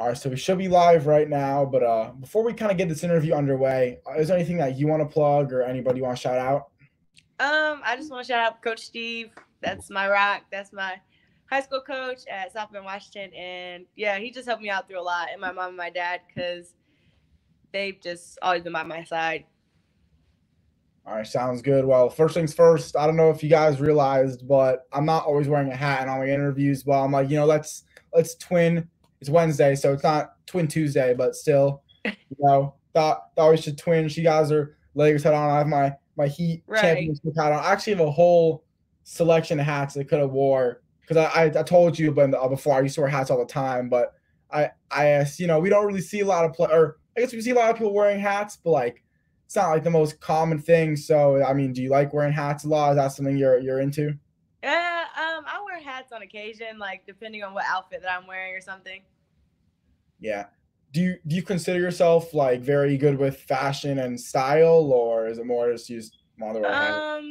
All right, so we should be live right now, but before we kind of get this interview underway, is there anything that you want to plug or anybody you want to shout out? I just want to shout out Coach Steve. That's my rock. That's my high school coach at South Bend, Washington, and yeah, he just helped me out through a lot, and my mom and my dad, because they've just always been by my side. All right, sounds good. Well, first things first, I don't know if you guys realized, but I'm not always wearing a hat in all my interviews. But I'm like, let's twin. It's Wednesday, so it's not Twin Tuesday, but still, thought we should twin. She guys are Lakers hat on. I have my Heat Right. championship hat on. I actually have a whole selection of hats I could have wore because I told you before I used to wear hats all the time, but we don't really see a lot of or I guess we see a lot of people wearing hats, but like it's not like the most common thing. So I mean, do you like wearing hats a lot? Is that something you're into? Yeah. I wear hats on occasion, like depending on what outfit that I'm wearing or something. Yeah. Do you consider yourself like very good with fashion and style, or is it more just you just want to wear a hat?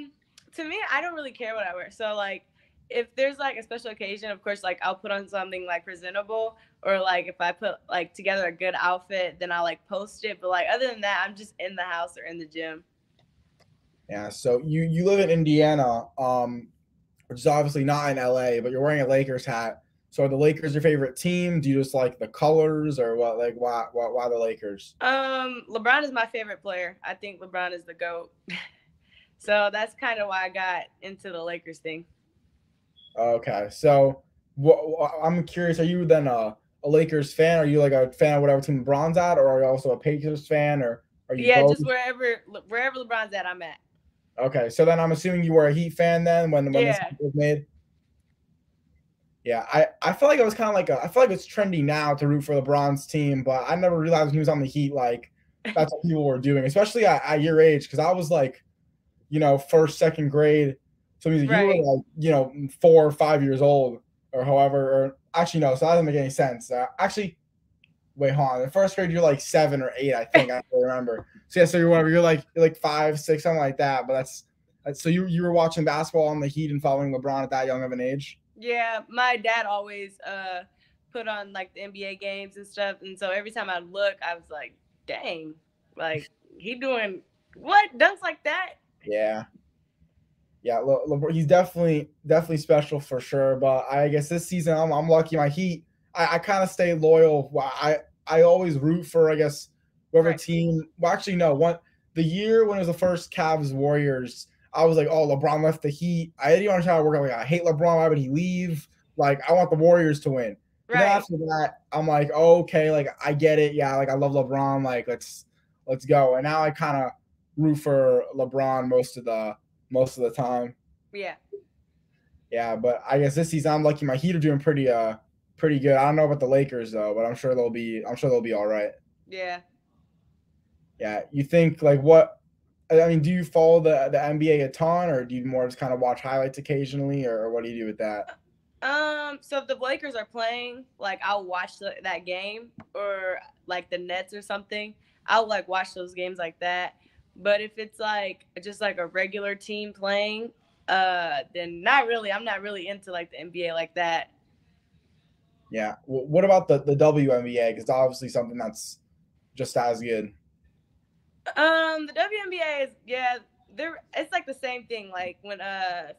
To me, I don't really care what I wear. So like, if there's like a special occasion, of course, like I'll put on something like presentable, or like if I put like together a good outfit, then I'll like post it. But like other than that, I'm just in the house or in the gym. Yeah. So you live in Indiana, which is obviously not in LA, but you're wearing a Lakers hat. So are the Lakers your favorite team? Do you just like the colors, or what? Like why the Lakers? LeBron is my favorite player. I think LeBron is the GOAT. So that's kind of why I got into the Lakers thing. Okay. So I'm curious. Are you then a Lakers fan? Are you like a fan of whatever team LeBron's at, or are you also a Pacers fan, or are you Yeah, both? just wherever LeBron's at, I'm at. Okay. So then I'm assuming you were a Heat fan then when this Yeah. was made. Yeah, I feel like it was kind of like I feel like it's trendy now to root for LeBron's team, but I never realized when he was on the Heat, like that's what people were doing, especially at your age, because I was like, first, second grade. So it means you were Right. like, 4 or 5 years old, or however, or actually no, so that doesn't make any sense. Actually, wait, hold on. In first grade, you're like 7 or 8, I think. I don't remember. So yeah, so you're whatever. You're like 5, 6, something like that. But that's so you were watching basketball on the Heat and following LeBron at that young of an age. Yeah, my dad always put on like the NBA games and stuff, and so every time I look, I was like, "Dang, like he doing what dunks like that?" Yeah. Yeah, he's definitely special for sure. But I guess this season I'm lucky. My Heat, I kind of stay loyal. I always root for I guess whoever Right. team. Well, actually no. The year when it was the first Cavs Warriors, I was like, oh, LeBron left the Heat. I didn't understand how it worked. Like, I hate LeBron. Why would he leave? Like, I want the Warriors to win. But then Right. after that, I'm like, oh, okay, like I get it. Yeah, like I love LeBron. Like let's go. And now I kind of root for LeBron most of the time. Yeah. Yeah, but I guess this season I'm lucky. My Heat are doing pretty good. I don't know about the Lakers though, but I'm sure they'll be all right. Yeah. Yeah, you think like what? I mean, do you follow the NBA a ton, or do you more just kind of watch highlights occasionally, or what do you do with that? So if the Lakers are playing, like I'll watch that game, or like the Nets or something. I'll like watch those games like that. But if it's like just like a regular team playing, then not really. I'm not really into like the NBA like that. Yeah. What about the WNBA? Because obviously something that's just as good. The WNBA is, yeah, they're it's like the same thing. Like when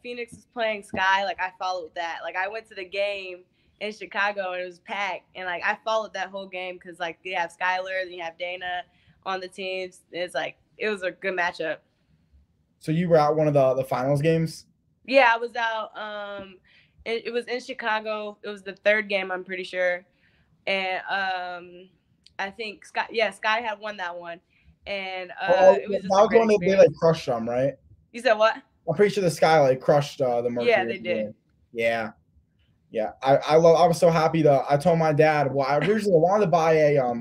Phoenix is playing Sky, like I followed that. Like I went to the game in Chicago and it was packed, and like I followed that whole game because like you have Skylar, then you have Dana on the teams. It's like it was a good matchup. So you were at one of the finals games. Yeah, I was out. It was in Chicago. It was the third game, I'm pretty sure, and I think Sky. Yeah, Sky had won that one, and Oh, it that was just a was great when they like experience. crushed them, right? You said what? I'm pretty sure the Sky like crushed the Yeah, Mercury. they did. Yeah. Yeah, I was so happy to I told my dad, well, I originally wanted to buy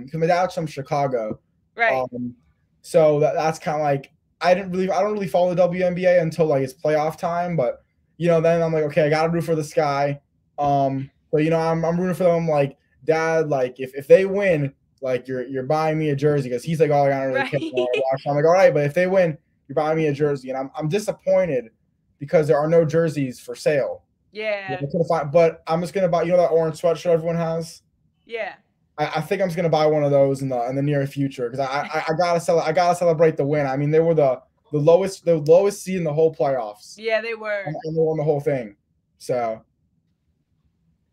because my dad's from Chicago. Right. Um so that's kind of like I don't really follow the WNBA until like it's playoff time, but then I'm like, okay, I gotta root for the Sky. But I'm rooting for them like dad, like if they win, like you're buying me a jersey because he's like, oh, I don't really care when Right. I watch. I'm like, all right, but if they win, you're buying me a jersey. And I'm disappointed because there are no jerseys for sale. Yeah, Yeah. I couldn't find, but I'm just gonna buy. You know that orange sweatshirt everyone has. Yeah. I think I'm just gonna buy one of those in the near future because I gotta celebrate the win. I mean, they were the lowest seed in the whole playoffs, Yeah, they were. and they won the whole thing. So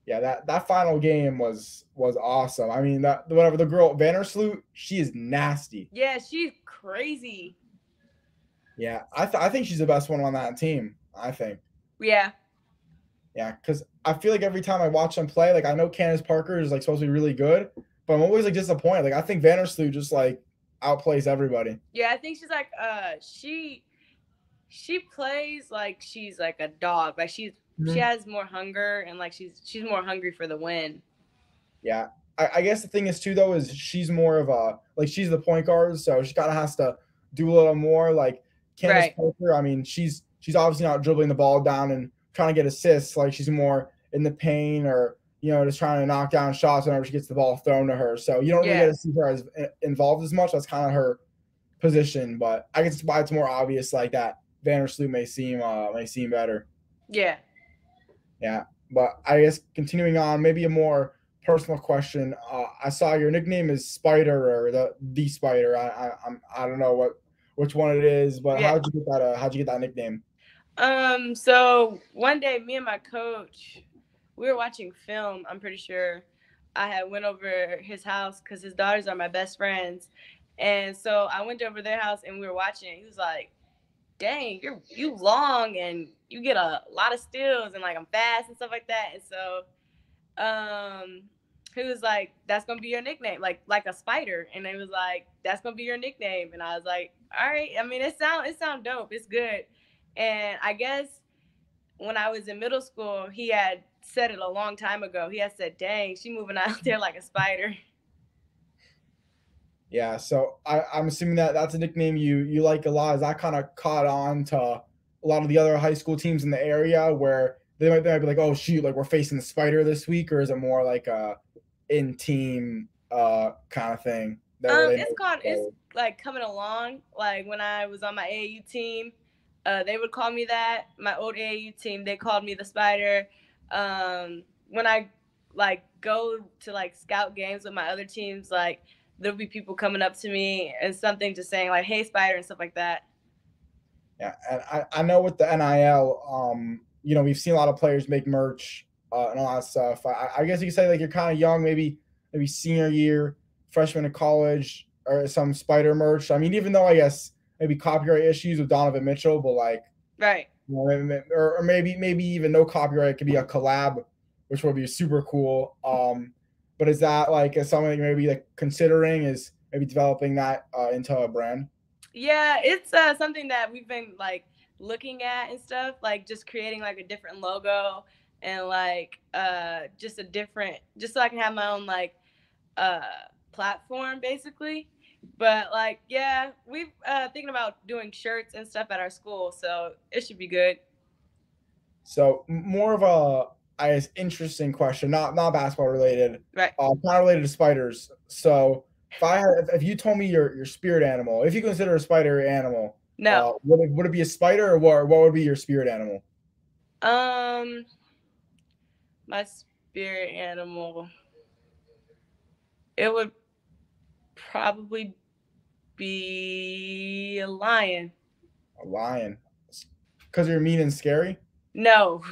yeah, that final game was awesome. I mean, that whatever the girl Vandersloot, she is nasty. Yeah, she's crazy. Yeah, I think she's the best one on that team. I think. Yeah. Yeah, because I feel like every time I watch them play, like I know Candace Parker is like supposed to be really good, but I'm always like disappointed. Like I think Vandersloot just like outplays everybody. Yeah, I think she's like she plays like she's like a dog. Like she has more hunger and like she's more hungry for the win. Yeah. I guess the thing is too though is she's more of a like she's the point guard, so she kind of has to do a little more. Like Candace Parker, I mean, she's obviously not dribbling the ball down and trying to get assists. Like she's more in the paint or just trying to knock down shots whenever she gets the ball thrown to her. So you don't really get to see her as involved as much. That's kind of her position, but I guess why it's more obvious like that. Vandersloot may seem better. Yeah. Yeah, but I guess continuing on, maybe a more personal question. I saw your nickname is Spider or the Spider. I don't know which one it is, but how'd you get that nickname? So one day, me and my coach, we were watching film. I'm pretty sure I had went over his house because his daughters are my best friends, and so I went over their house and we were watching. He was like, "Dang, you long and you get a lot of steals and like I'm fast and stuff like that." And so, he was like, "That's gonna be your nickname, like a spider." And he was like, "That's gonna be your nickname." And I was like, "All right." I mean, it sound dope. It's good. And I guess when I was in middle school, he had said it a long time ago. He had said, "Dang, she moving out there like a spider." Yeah, so I'm assuming that's a nickname you like a lot. Is that kind of caught on to a lot of the other high school teams in the area where they might be like, oh shoot, like we're facing the Spider this week, or is it more like a in team kind of thing? It's like coming along. Like when I was on my AAU team, they would call me that. My old AAU team, they called me the Spider. When I like go to like scout games with my other teams, like there'll be people coming up to me and something just saying like, "Hey, Spider," and stuff like that. Yeah, and I know with the NIL, we've seen a lot of players make merch and all that stuff. I guess you could say like you're kind of young, maybe senior year, freshman in college, or some Spider merch. I mean, even though I guess maybe copyright issues with Donovan Mitchell, but like right, or maybe even no copyright, it could be a collab, which would be super cool. But is that like something that you're maybe like considering is maybe developing that into a brand? Yeah, it's something that we've been like looking at and stuff, like just creating like a different logo and like just so I can have my own like platform basically. But like yeah, we've thinking about doing shirts and stuff at our school, so it should be good. So more of a I guess interesting question, not basketball related, right? Kind of related to spiders. So if you told me your spirit animal, if you consider a spider an animal, no, would it be a spider or what would be your spirit animal? My spirit animal, it would probably be a lion. A lion, because you're mean and scary? No.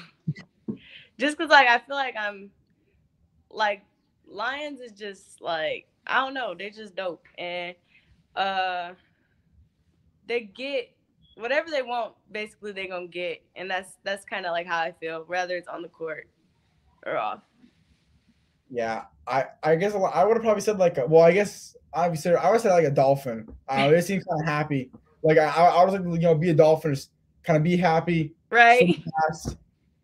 Just because like I feel like I'm like lions is just like I don't know, they're just dope and they get whatever they want, basically they're gonna get, and that's kind of like how I feel, whether it's on the court or off. Yeah, I guess I would have probably said like I guess I would say like a dolphin. They seem kind of happy. Like I was like be a dolphin, just kind of be happy. Right.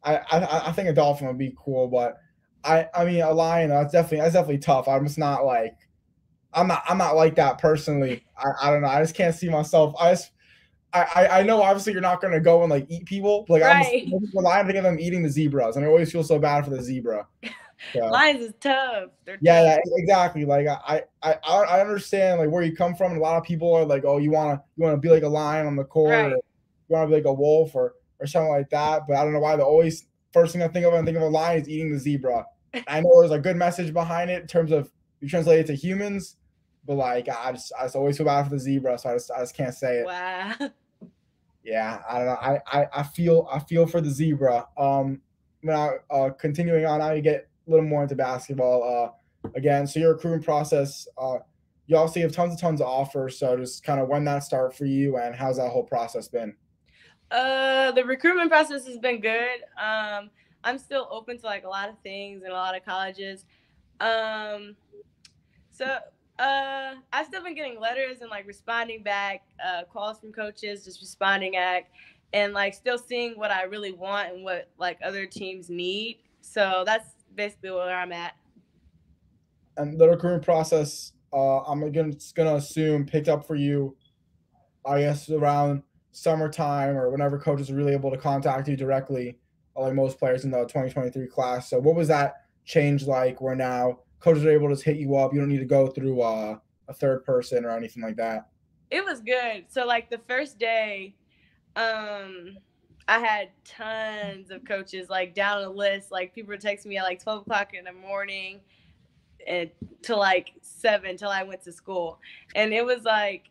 I think a dolphin would be cool, but I mean a lion that's definitely tough. I'm just not like I'm not like that personally. I don't know. I just can't see myself. I know obviously you're not gonna go and like eat people. Like right. I'm just relying to get them eating the zebras, and I always feel so bad for the zebra. So. Lions is tough. They're tough. Yeah, exactly. Like I understand like where you come from. And a lot of people are like, oh, you wanna be like a lion on the court, right. or you wanna be like a wolf or something like that. But I don't know why first thing I think of when I think of a lion is eating the zebra. I know there's a good message behind it in terms of you translate it to humans, but like I just always feel bad for the zebra, so I just can't say it. Wow. Yeah, I don't know. I feel for the zebra. Now continuing on, now you get a little more into basketball. Again, so your recruitment process. You also have tons of offers. So just kind of when that start for you, and how's that whole process been? The recruitment process has been good. I'm still open to like a lot of things in a lot of colleges. Um, so I've still been getting letters and like responding back, calls from coaches, just responding back, and like still seeing what I really want and what like other teams need. So that's basically where I'm at. And the recruitment process, gonna assume picked up for you, I guess around summertime or whenever coaches are really able to contact you directly, like most players in the 2023 class. So what was that change like where now coaches are able to just hit you up? You don't need to go through a third person or anything like that. It was good. So like the first day, I had tons of coaches like down a list. Like people were texting me at like 12 o'clock in the morning and to like 7 till I went to school. And it was like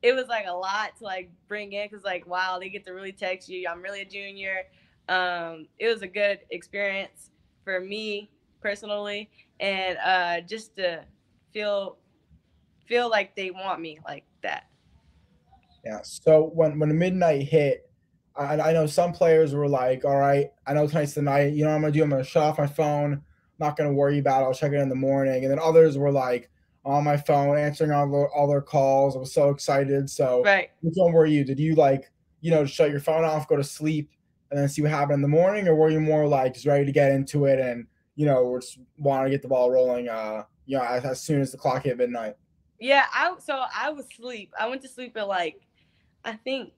a lot to like bring in because like wow, they get to really text you. I'm really a junior. It was a good experience for me personally, and just to feel like they want me like that. Yeah. So when the midnight hit, I know some players were like, "All right, I know tonight's the night. You know what I'm gonna do? I'm gonna shut off my phone. I'm not gonna worry about it. I'll check it in the morning." And then others were like on my phone, answering all their calls. I was so excited. So Right. which one were you? Did you like shut your phone off, go to sleep, and then see what happened in the morning, or were you more like just ready to get into it and just want to get the ball rolling? As soon as the clock hit midnight. Yeah, I was asleep. I went to sleep at like I think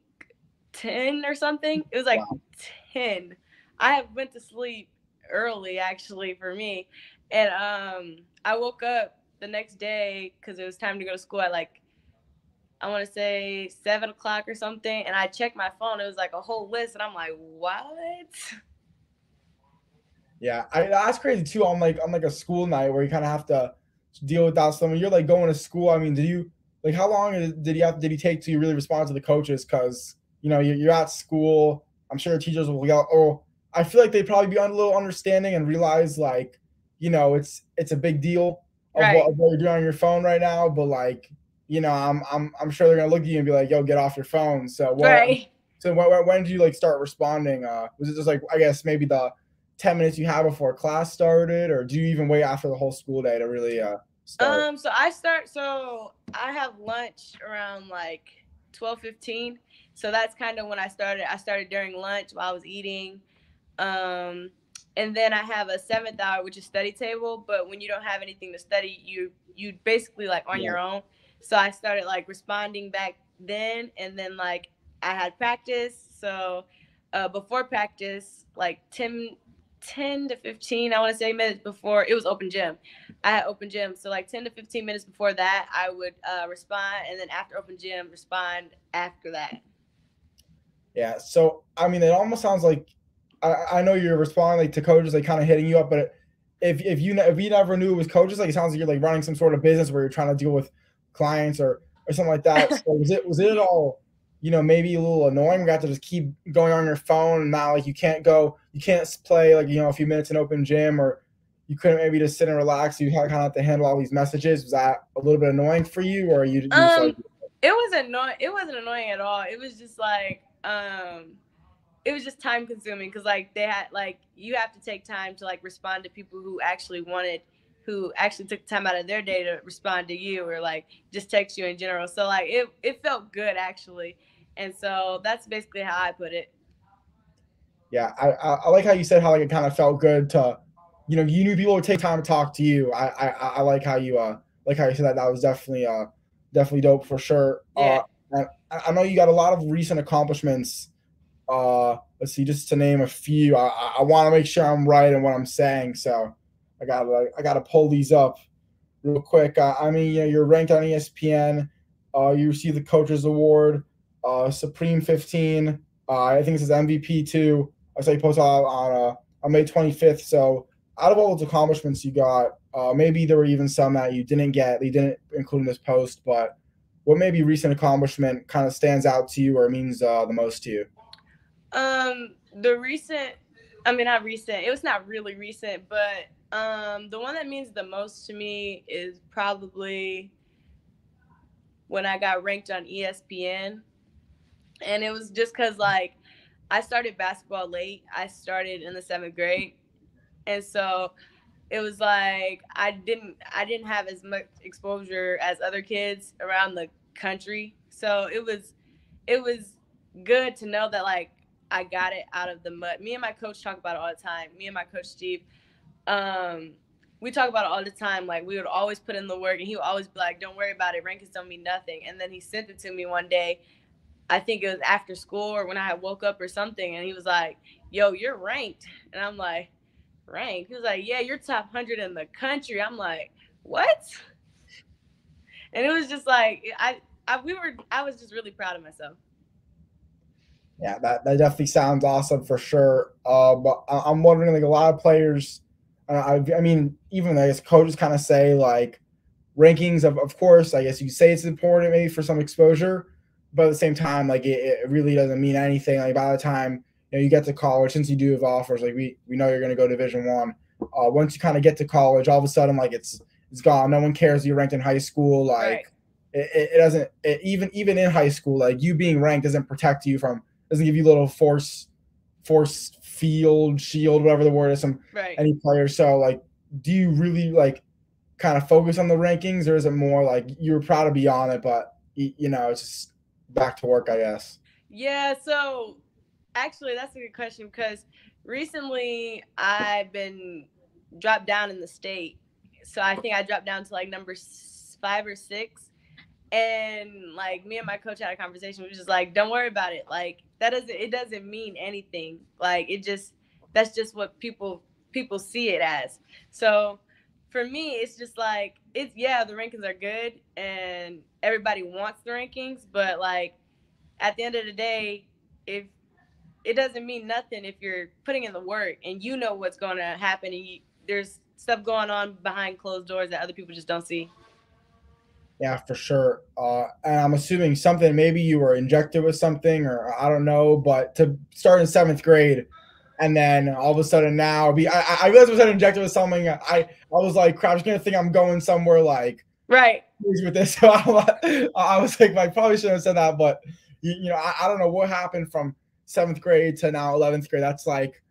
10 or something. It was like Wow. 10. I went to sleep early actually for me. And I woke up the next day because it was time to go to school at like I want to say 7 o'clock or something. And I checked my phone. It was like a whole list. And I'm like, what? Yeah, that's crazy too. On like a school night where you kind of have to deal with that stuff. When you're like going to school, I mean, did you like how long did he take to really respond to the coaches? Because you're at school. I'm sure teachers will yell. Oh, I feel like they'd probably be a little understanding and realize like it's a big deal of Right. what you're doing on your phone right now. But like I'm sure they're gonna look at you and be like, "Yo, get off your phone." So Right. So when did you like start responding? Was it just like I guess maybe the 10 minutes you had before class started, or do you even wait after the whole school day to really start? So I have lunch around like 12:15. So that's kind of when I started. I started during lunch while I was eating. Um and then I have a 7th hour which is study table, but when you don't have anything to study, you basically like on Yeah. your own. So I started like responding back then, and then like I had practice. So before practice, like 10 to 15, I want to say, minutes before it was open gym. I had open gym. So like 10 to 15 minutes before that, I would respond. And then after open gym, respond after that. Yeah. So I mean, it almost sounds like I know you're responding like to coaches like kind of hitting you up, but if you never knew it was coaches, like it sounds like you're like running some sort of business where you're trying to deal with clients or something like that. So was it at all maybe a little annoying? You got to just keep going on your phone and now like you can't play like a few minutes in open gym, or you couldn't maybe just sit and relax. You kind of have to handle all these messages. Was that a little bit annoying for you, or you just like? It wasn't annoying at all. It was just like it was just time consuming because like they had like you have to take time to like respond to people who actually took time out of their day to respond to you or like just text you in general. So like it felt good actually, and so that's basically how I put it. Yeah, I like how you said how like it kind of felt good to, you knew people would take time to talk to you. I like how you said that. That was definitely dope for sure. Yeah. And I know you got a lot of recent accomplishments. Let's see, just to name a few. I want to make sure I'm right in what I'm saying, so I gotta pull these up real quick. I mean, you're ranked on ESPN. You received the Coaches Award, Supreme 15. I think it says MVP too. I saw you post on May 25th. So out of all those accomplishments you got, Maybe there were even some that you didn't include in this post, but what maybe recent accomplishment kind of stands out to you or means the most to you? The recent, I mean, not recent. It was not really recent, but the one that means the most to me is probably when I got ranked on ESPN. And it was just because, like, I started basketball late. I started in the 7th grade. And so it was like I didn't have as much exposure as other kids around the country. So it was good to know that, like, I got it out of the mud. Me and my coach talk about it all the time. Me and my coach Steve, we talk about it all the time. Like, we would always put in the work, and he would always be like, "Don't worry about it. Rankings don't mean nothing." And then he sent it to me one day. I think it was after school or when I had woke up or something, and he was like, "Yo, you're ranked," and I'm like, "Ranked?" He was like, "Yeah, you're top 100 in the country." I'm like, "What?" And it was just like I was just really proud of myself. Yeah, that definitely sounds awesome for sure. But I'm wondering, like, a lot of players, I mean, even I guess coaches kind of say like rankings of course, I guess you say it's important maybe for some exposure, but at the same time, like it really doesn't mean anything. Like by the time you get to college, since you do have offers, like we know you're going to go Division 1. Once you kind of get to college, all of a sudden, like it's gone. No one cares you're ranked in high school. Like right. it doesn't. Even in high school, like you being ranked doesn't protect you from. Doesn't give you a little force field, shield, whatever the word is, right. any player. So like, do you really like kind of focus on the rankings, or is it more like you're proud to be on it, but it's just back to work, I guess? Yeah, so actually that's a good question because recently I've been dropped down in the state. So I think I dropped down to like number 5 or 6. And like me and my coach had a conversation, which is like, don't worry about it. Like it doesn't mean anything. Like that's just what people see it as. So for me, it's just like the rankings are good and everybody wants the rankings, but like at the end of the day, if it doesn't mean nothing if you're putting in the work and you know what's going to happen and there's stuff going on behind closed doors that other people just don't see. Yeah, for sure. And I'm assuming something, maybe you were injected with something, or I don't know, but to start in 7th grade and then all of a sudden now I realized I was injected with something. I was like, crap, I'm just going to think I'm going somewhere like right with this. So I was like, I probably shouldn't have said that, but I don't know what happened from 7th grade to now 11th grade. That's like,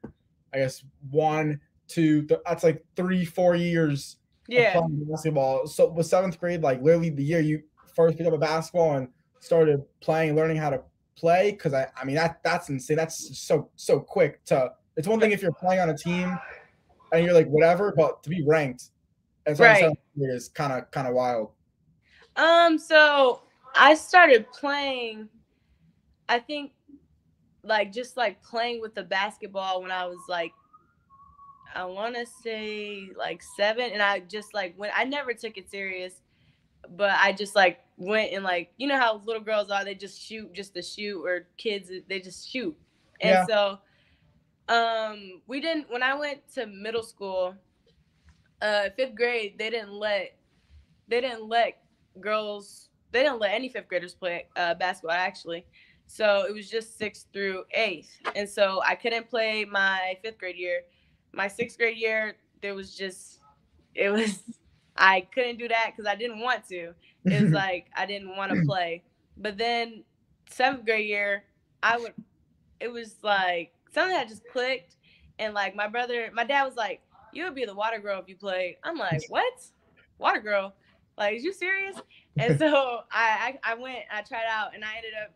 I guess 1, 2, that's like 3-4 years. Yeah. Playing basketball. So was 7th grade like literally the year you first picked up a basketball and started playing, learning how to play? Because I mean that's insane. That's so quick. It's one thing if you're playing on a team and you're like whatever, but to be ranked and so right. is kind of wild. So I started playing, I think, like just like playing with the basketball when I was like, I want to say like 7, and I just like I never took it serious, but I just like went and like, you know how little girls are, they just shoot just to shoot, or kids, they just shoot. And so we didn't, when I went to middle school, 5th grade, they didn't let girls, they didn't let any 5th graders play basketball actually. So it was just 6th through 8th. And so I couldn't play my 5th grade year. My 6th grade year, I couldn't do that because I didn't want to. It was like I didn't want to play. But then 7th grade year, it was like something that just clicked. And like my dad was like, "You would be the water girl if you played." I'm like, "What? Water girl? Like, is you serious?" And so I went, I tried out, and I ended up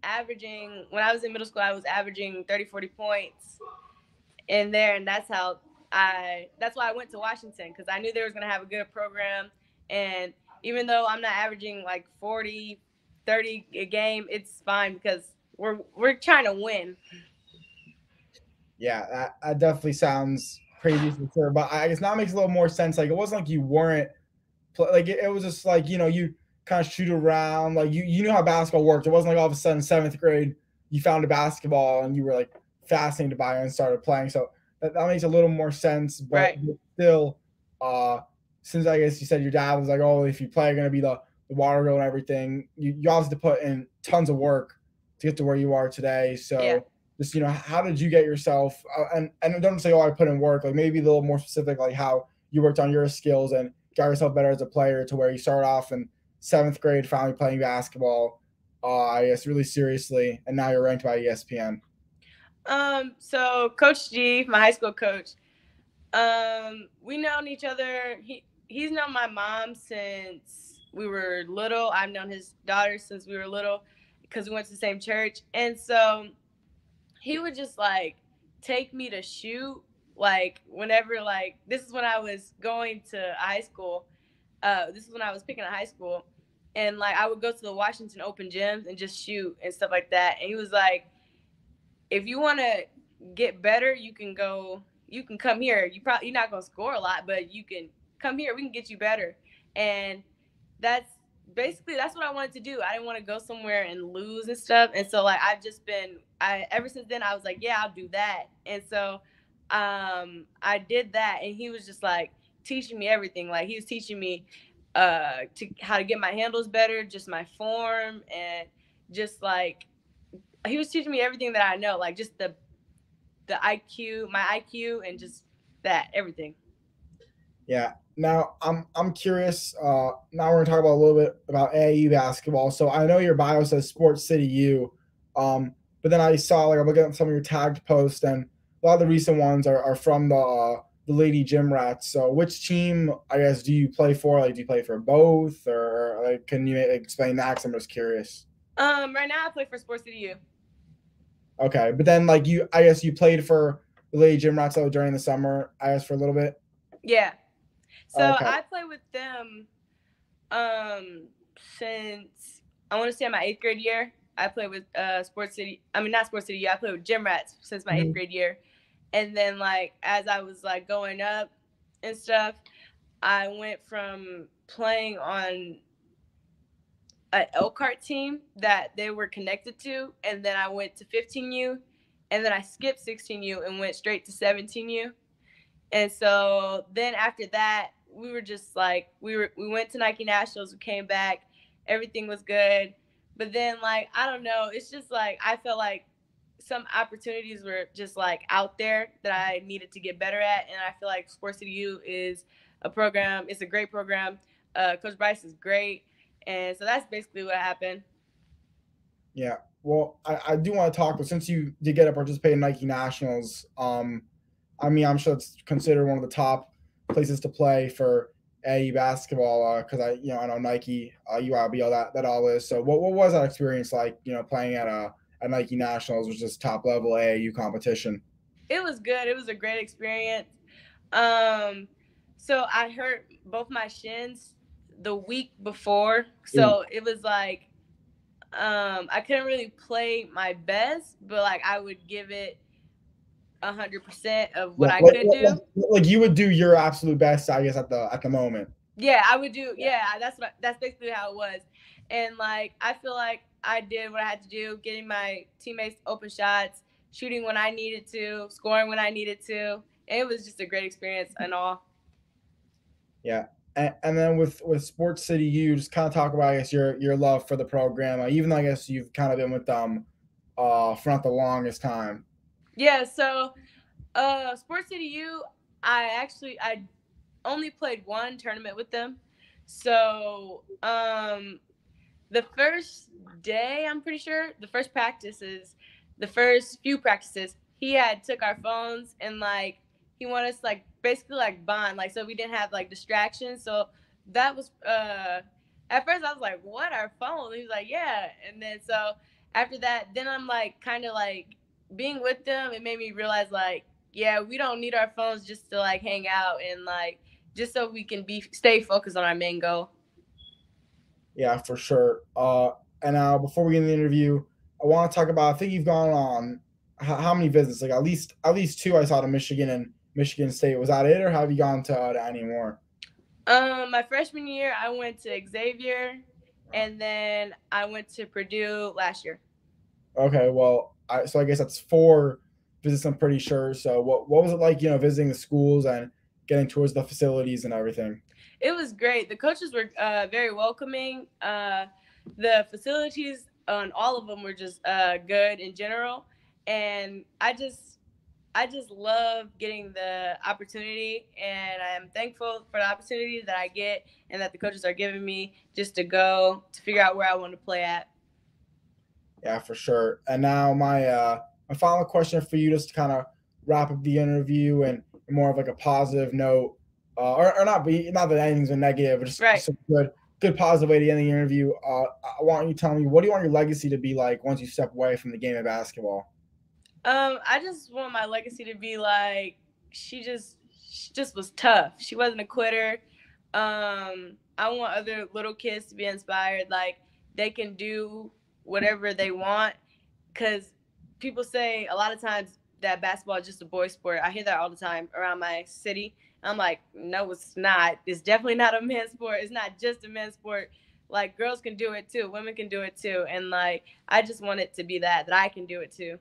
averaging, when I was in middle school, I was averaging 30, 40 points in there. And that's why I went to Washington, because I knew they was going to have a good program. And even though I'm not averaging like 40, 30 a game, it's fine because we're trying to win. Yeah, that definitely sounds crazy for sure. But I guess now it makes a little more sense. Like, it wasn't like you weren't like it was just like, you kind of shoot around, like you knew how basketball worked. It wasn't like all of a sudden 7th grade you found a basketball and you were like fascinated by it and started playing. So that makes a little more sense. But right. Still, since I guess you said your dad was like, oh, if you play, you're gonna be the water girl and everything. You obviously put in tons of work to get to where you are today. Yeah. So just how did you get yourself? And don't say, oh, I put in work. Like maybe a little more specific, like how you worked on your skills and got yourself better as a player to where you started off in 7th grade, finally playing basketball. I guess really seriously, and now you're ranked by ESPN. So Coach G, my high school coach, we known each other. He's known my mom since we were little. I've known his daughter since we were little because we went to the same church. And so he would just like take me to shoot like whenever, like this is when I was going to high school. This is when I was picking a high school. And like I would go to the Washington Open gyms and just shoot and stuff like that. And he was like, if you want to get better, you can come here. You're not going to score a lot, but you can come here. We can get you better. And that's what I wanted to do. I didn't want to go somewhere and lose and stuff. And so like ever since then I was like, yeah, I'll do that. And so I did that, and he was just like teaching me everything. Like he was teaching me how to get my handles better, just my form, and just like he was teaching me everything that I know, like just the IQ, my IQ, and just that everything. Yeah. Now I'm curious. Now we're gonna talk about a little bit about AAU basketball. So I know your bio says Sports City U, but then I saw like I'm looking at some of your tagged posts, and a lot of the recent ones are from the Lady Gym Rats. So which team, I guess, do you play for? Like, do you play for both, or like, can you explain that? 'Cause I'm just curious. Right now I play for Sports City U. Okay, but then like I guess you played for the Lady Gym Rats during the summer, I guess, for a little bit. Yeah. So Okay. I play with them since I want to say my 8th grade year. I played with Sports City. I mean, not Sports City. I played with Gym Rats since my 8th grade year. And then like as I was like going up and stuff, I went from playing on an Elkhart team that they were connected to, and then I went to 15U, and then I skipped 16U and went straight to 17U. And so then after that, we were just like we went to Nike Nationals, we came back, everything was good. But then like I don't know, it's just like I felt like some opportunities were just like out there that I needed to get better at, and I feel like Sports City U is a program. It's a great program. Coach Bryce is great, and so that's basically what happened. Yeah. Well, I do want to talk, but since you did get to participate in Nike Nationals, I mean, I'm sure it's considered one of the top places to play for AAU basketball because I know Nike, UIBL, that all is. So what was that experience like? Playing at Nike Nationals, which is top level AAU competition. It was good. It was a great experience. So I hurt both my shins the week before, so it was like I couldn't really play my best, but like I would give it 100% of what I could do. Like you would do your absolute best, I guess, at the moment. Yeah, I would do. Yeah, that's basically how it was. And like I feel like I did what I had to do, getting my teammates open shots, shooting when I needed to, scoring when I needed to. And it was just a great experience and all. Yeah. And then with Sports City U, just kind of talk about, I guess, your love for the program, even though I guess you've kind of been with them for not the longest time. Yeah, so Sports City U, I only played one tournament with them. So the first day, I'm pretty sure, the first few practices, he had took our phones and like he wanted us like basically like bond, like so we didn't have like distractions. So that was at first I was like, what, our phone? He was like, yeah. And then so after that, then I'm like kind of like being with them, it made me realize like, yeah, we don't need our phones just to like hang out and like just so we can stay focused on our main goal. Yeah, for sure. And now before we get in the interview, I want to talk about, I think you've gone on how many visits? Like at least 2 I saw to Michigan and Michigan State. Was that it, or have you gone to any more? My freshman year, I went to Xavier, and then I went to Purdue last year. Okay, well, so I guess that's 4 visits, I'm pretty sure. So what was it like, visiting the schools and getting towards the facilities and everything? It was great. The coaches were very welcoming. The facilities on all of them were just good in general, and I just love getting the opportunity, and I'm thankful for the opportunity that I get and that the coaches are giving me just to go to figure out where I want to play at. Yeah, for sure. And now my final question for you, just to kind of wrap up the interview and more of like a positive note, or not that anything's a negative, but just, Right. just a good positive way to end the interview. I want you to tell me, what do you want your legacy to be like once you step away from the game of basketball? I just want my legacy to be like she just was tough. She wasn't a quitter. I want other little kids to be inspired, like they can do whatever they want. Cause people say a lot of times that basketball is just a boy sport. I hear that all the time around my city. I'm like, no, it's not. It's definitely not a men's sport. It's not just a men's sport. Like girls can do it too. Women can do it too. And like I just want it to be that I can do it too.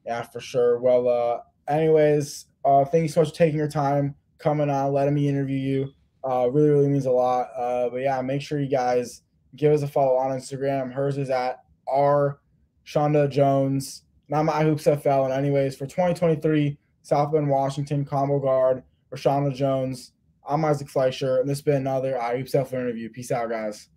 Yeah, for sure. Well, anyways, thank you so much for taking your time coming on, letting me interview you. Really, really means a lot. But yeah, make sure you guys give us a follow on Instagram. Hers is at R Shonda Jones. Not my hoops FL. And anyways, for 2023 South Bend, Washington combo guard Rashonda Jones. I'm Isaac Fleischer, and this has been another hoops FL interview. Peace out, guys.